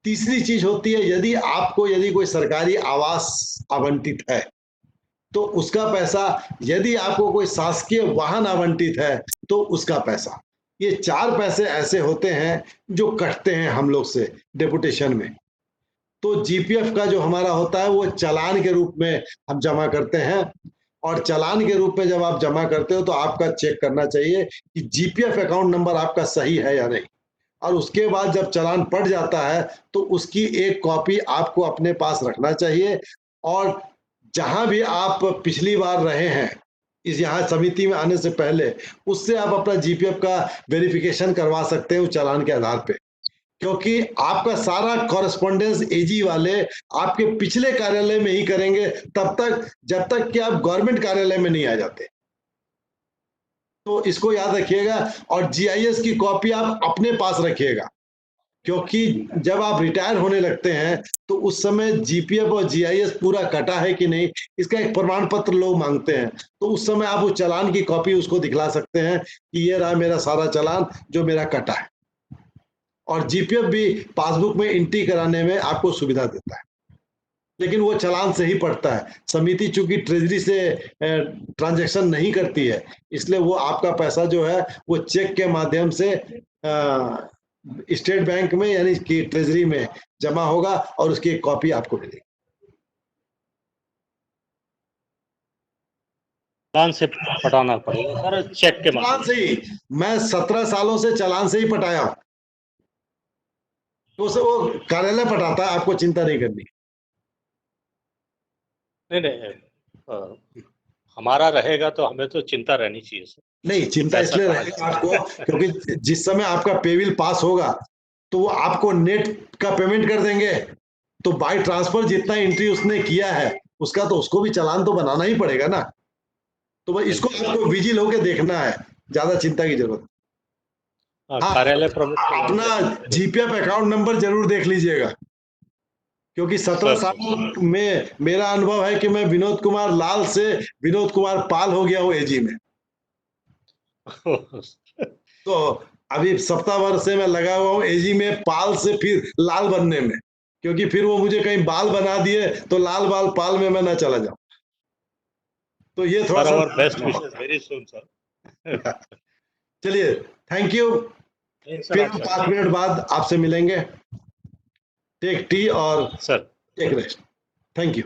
तीसरी चीज होती है, यदि कोई सरकारी आवास आवंटित है तो उसका पैसा, यदि आपको कोई शासकीय वाहन आवंटित है तो उसका पैसा। ये 4 पैसे ऐसे होते हैं जो कटते हैं हम लोग से डेपुटेशन में। तो जीपीएफ का जो हमारा होता है वो चालान के रूप में हम जमा करते हैं, और चालान के रूप में जब आप जमा करते हो तो आपका चेक करना चाहिए कि जीपीएफ अकाउंट नंबर आपका सही है या नहीं। और उसके बाद जब चालान पड़ जाता है तो उसकी एक कॉपी आपको अपने पास रखना चाहिए, और जहां भी आप पिछली बार रहे हैं इस यहाँ समिति में आने से पहले, उससे आप अपना जीपीएफ का वेरिफिकेशन करवा सकते हैं उस चालान के आधार पे, क्योंकि आपका सारा कॉरेस्पॉन्डेंस एजी वाले आपके पिछले कार्यालय में ही करेंगे तब तक जब तक कि आप गवर्नमेंट कार्यालय में नहीं आ जाते। तो इसको याद रखिएगा, और जीआईएस की कॉपी आप अपने पास रखिएगा, क्योंकि जब आप रिटायर होने लगते हैं तो उस समय जीपीएफ और जीआईएस पूरा कटा है कि नहीं, इसका एक प्रमाण पत्र लोग मांगते हैं। तो उस समय आप उस चालान की कॉपी उसको दिखला सकते हैं कि ये रहा मेरा सारा चालान जो मेरा कटा है। और जीपीएफ भी पासबुक में एंट्री कराने में आपको सुविधा देता है, लेकिन वो चालान से ही पड़ता है। समिति चूंकि ट्रेजरी से ट्रांजैक्शन नहीं करती है, इसलिए वो आपका पैसा जो है वो चेक के माध्यम से स्टेट बैंक में यानी कि ट्रेजरी में जमा होगा और उसकी एक कॉपी आपको मिलेगी। चालान से पटाना पड़ेगा सर, चेक के चालान से ही, मैं 17 सालों से चालान से ही पटाया, तो उसे वो कार्यालय पटाता है, आपको चिंता नहीं करनी। नहीं, हमारा रहेगा तो हमें तो चिंता रहनी चाहिए सर। नहीं, चिंता इसलिए रहेगी आपको क्योंकि जिस समय आपका पेविल पास होगा तो वो आपको नेट का पेमेंट कर देंगे, तो बाय ट्रांसफर जितना एंट्री उसने किया है उसका तो उसको भी चालान तो बनाना ही पड़ेगा ना। तो भाई इसको आपको विजिल होके देखना है, ज्यादा चिंता की जरूरत। हाँ, कार्यालय अपना जीपीएफ अकाउंट नंबर जरूर देख लीजिएगा, क्योंकि 17 साल में मेरा अनुभव है कि मैं विनोद कुमार लाल से विनोद कुमार पाल हो गया हूँ एजी में। तो अभी सप्ताह भर से मैं लगा हुआ हूँ एजी में पाल से फिर लाल बनने में, क्योंकि फिर वो मुझे कहीं बाल बना दिए तो लाल बाल पाल में मैं ना चला जाऊं। तो ये थोड़ा सा best wishes very soon sir. चलिए, थैंक यू। फिर हम 5 मिनट बाद आपसे मिलेंगे। टेक टी और sir take rest. Thank you.